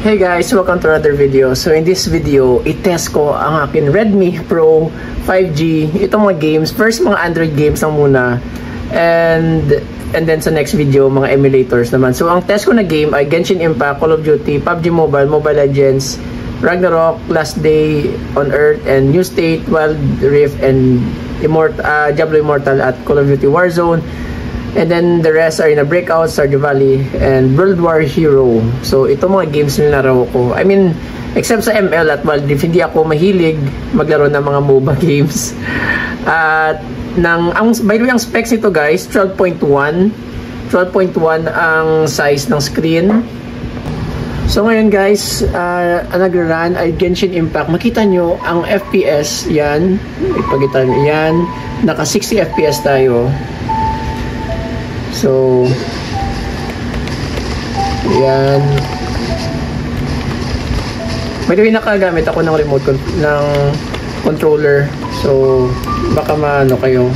Hey guys, welcome to another video. So in this video, i-test ko ang akin Redmi Pro 5G. Itong mga games, first mga Android games lang muna. And then sa next video, mga emulators naman. So ang test ko na game ay Genshin Impact, Call of Duty, PUBG Mobile, Mobile Legends, Ragnarok, Last Day on Earth, and New State, Wild Rift, and Diablo Immortal at Call of Duty Warzone. And then the rest are in a Breakout, Stardew Valley, and World War Hero. So ito mga games na nilaro ko. I mean, except sa ML at Wild Rift, hindi ako mahilig maglaro ng mga MOBA games. At by the way, ang specs nito guys, 12.1 ang size ng screen. So ngayon guys, nag-run ay Genshin Impact. Makita nyo ang FPS, yan. Ipagita nyo yan. Naka 60 FPS tayo. So, yan. By the way, nakagamit ako ng remote ng controller. So, baka maano kayo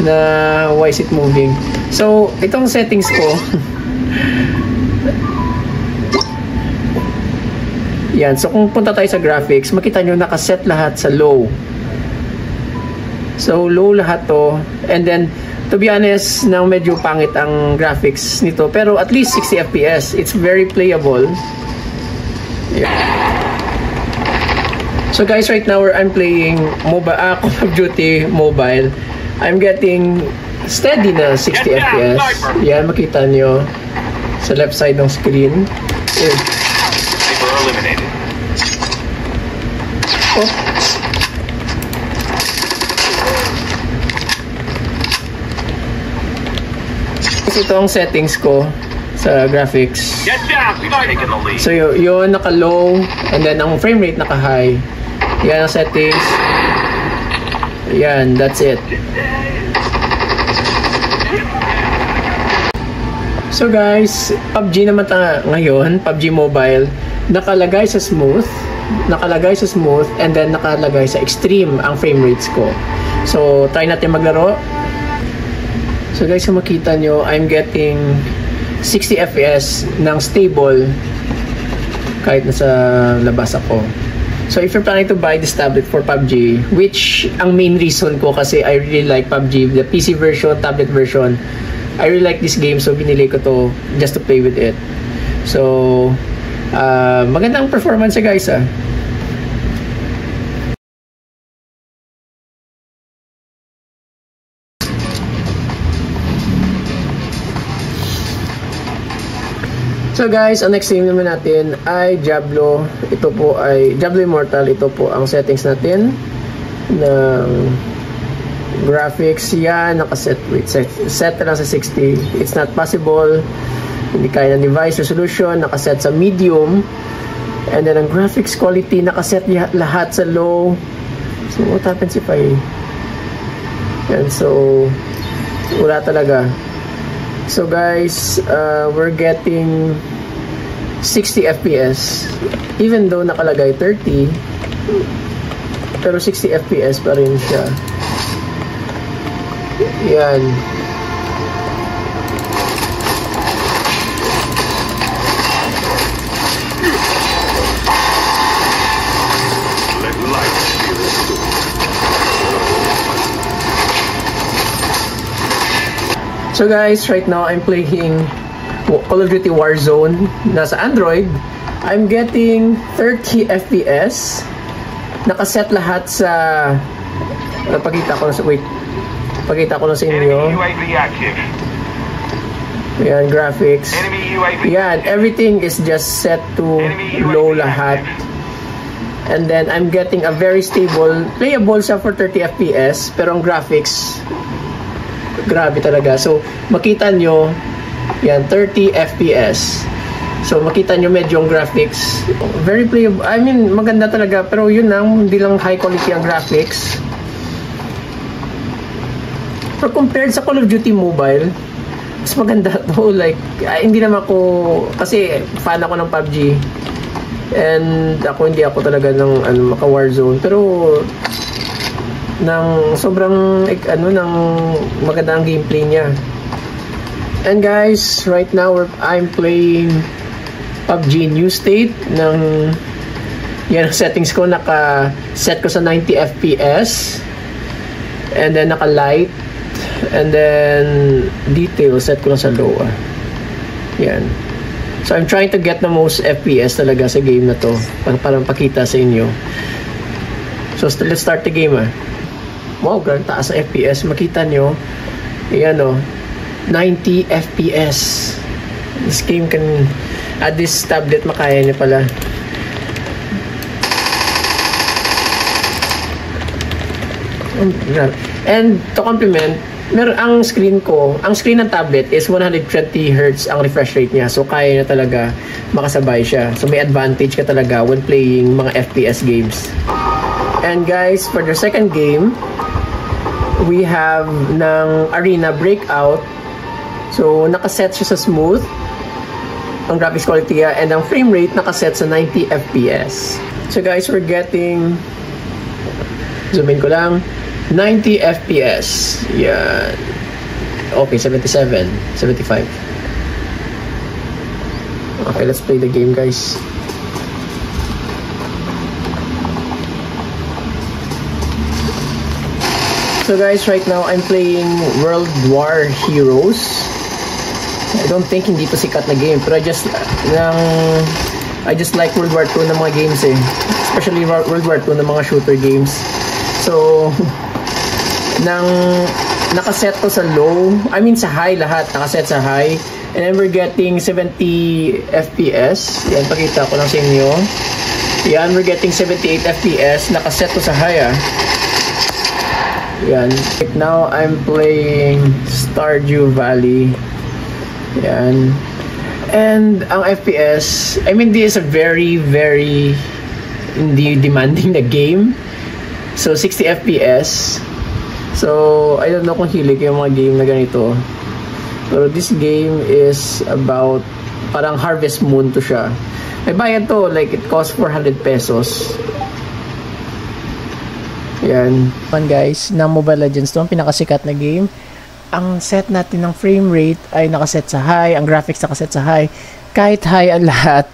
na why is it moving. So, itong settings ko yan. So, kung punta tayo sa graphics, makita nyo nakaset lahat sa low. So, low lahat to. And then, to be honest, nang medyo pangit ang graphics nito, pero at least 60 FPS. It's very playable. Yeah. So guys, right now I'm playing Call of Duty Mobile. I'm getting steady na 60 FPS. Yan, makita nyo sa left side ng screen. Oh. Ito ang settings ko sa graphics. So yun naka-low, and then ang frame rate naka-high. Yan ang settings. Yan, that's it. So guys, PUBG naman ngayon, PUBG Mobile, nakalagay sa smooth, and then nakalagay sa extreme ang frame rates ko. So try natin maglaro. So guys, kung makita nyo, I'm getting 60 FPS ng stable kahit nasa labas ako. So if you're planning to buy this tablet for PUBG, which ang main reason ko kasi I really like PUBG, the PC version, tablet version, I really like this game, so binili ko to just to play with it. So magandang performance guys ah. So guys, ang next game naman natin ay Diablo. Ito po ay Diablo Immortal. Ito po ang settings natin ng graphics. Yan, nakaset. Wait, set na lang sa 60. It's not possible. Hindi kaya ng device resolution. Nakaset sa medium. And then ang graphics quality, nakaset lahat sa low. So what happens if I... Yan, so wala talaga. So guys, we're getting 60 FPS even though nakalagay 30, pero 60 FPS pa rin siya. Yan. So guys, right now I'm playing Call of Duty Warzone. Nasa Android. I'm getting 30 FPS. Nakaset lahat sa... Pakita ko na sa inyo. Yan, graphics. Yan, everything is just set to low lahat. And then I'm getting a very stable, playable siya for 30 FPS. Pero ang graphics, grabe talaga. So, makita nyo, yan, 30 FPS. So, makita nyo medyo yung graphics. Very playable. I mean, maganda talaga. Pero yun lang, hindi lang high quality ang graphics. Pero compared sa Call of Duty Mobile, mas maganda to. Like, hindi naman ako, kasi fan ako ng PUBG. And hindi ako talaga ng maka Warzone. Pero, sobrang maganda ang gameplay niya. And guys, right now I'm playing PUBG new state ng yan ang settings ko, naka-set ko sa 90 FPS and then naka-light and then detail set ko lang sa low. Yan. So I'm trying to get the most FPS talaga sa game na to para pakita sa inyo. So let's start the game. Wow, ganun taas sa FPS, makita nyo. Yan 90 FPS. This game can this tablet makaya niya pala. And to complement, ang screen ng tablet is 120 Hz ang refresh rate niya. So kaya niya talaga makasabay siya. So may advantage ka talaga when playing mga FPS games. And guys, for the second game, we have ng Arena Breakout. So nakaset siya sa smooth ang graphics quality and ang frame rate nakaset sa 90 FPS. So guys, we're getting, zoom in ko lang, 90 FPS. Yan. Okay, 77, 75. Okay, let's play the game, guys. So guys, right now I'm playing World War Heroes. I don't think hindi to sikat na game, pero I just like World War 2 na mga games especially World War 2 na mga shooter games. So nakaset ko sa low, sa high lahat, nakaset sa high, and then we're getting 70 FPS. Yan, pakita ko lang sa inyo. Yan, we're getting 78 FPS, nakaset ko sa high. Yan, right now I'm playing Stardew Valley. Yan, and ang FPS, this is a very hindi demanding na game. So 60 FPS. So I don't know kung hilig yung mga game na ganito, pero this game is about parang Harvest Moon to siya. May bayad to, like it costs 400 pesos. Yan. Guys, na Mobile Legends to, ang pinakasikat na game. Ang set natin ng frame rate ay nakaset sa high, ang graphics nakaset sa high. Kahit high ang lahat,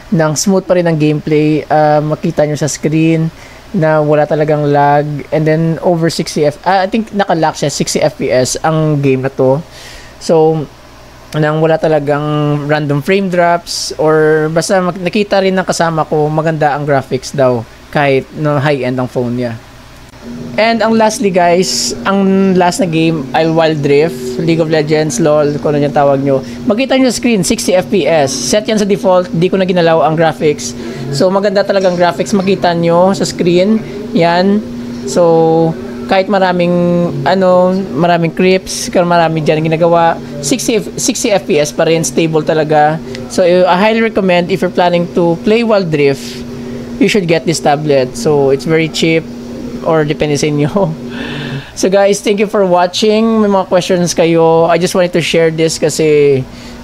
ng smooth pa rin ang gameplay. Makita nyo sa screen na wala talagang lag, and then over 60 I think naka-lock siya 60 FPS ang game na to. So nang wala talagang random frame drops or basta nakita rin ng kasama ko maganda ang graphics daw kahit no high-end ang phone niya. And ang lastly guys, ang last na game ay Wild Rift, League of Legends, LOL, kung ano yung tawag nyo. Makita nyo sa screen, 60 FPS. Set yan sa default, di ko na ginalaw ang graphics. So maganda talagang graphics, makita nyo sa screen. Yan. So kahit maraming creeps, maraming dyan ginagawa, 60 FPS pa rin, stable talaga. So I highly recommend if you're planning to play Wild Rift, you should get this tablet. So it's very cheap, or depende sa inyo. So guys, thank you for watching. May mga questions kayo, I just wanted to share this kasi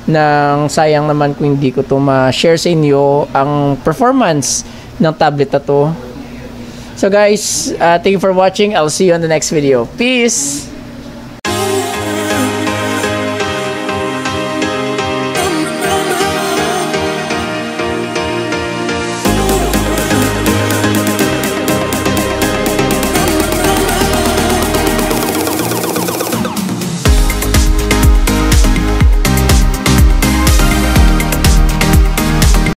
nang sayang naman kung hindi ko to ma-share sa inyo ang performance ng tablet na to. So guys, thank you for watching. I'll see you on the next video. Peace!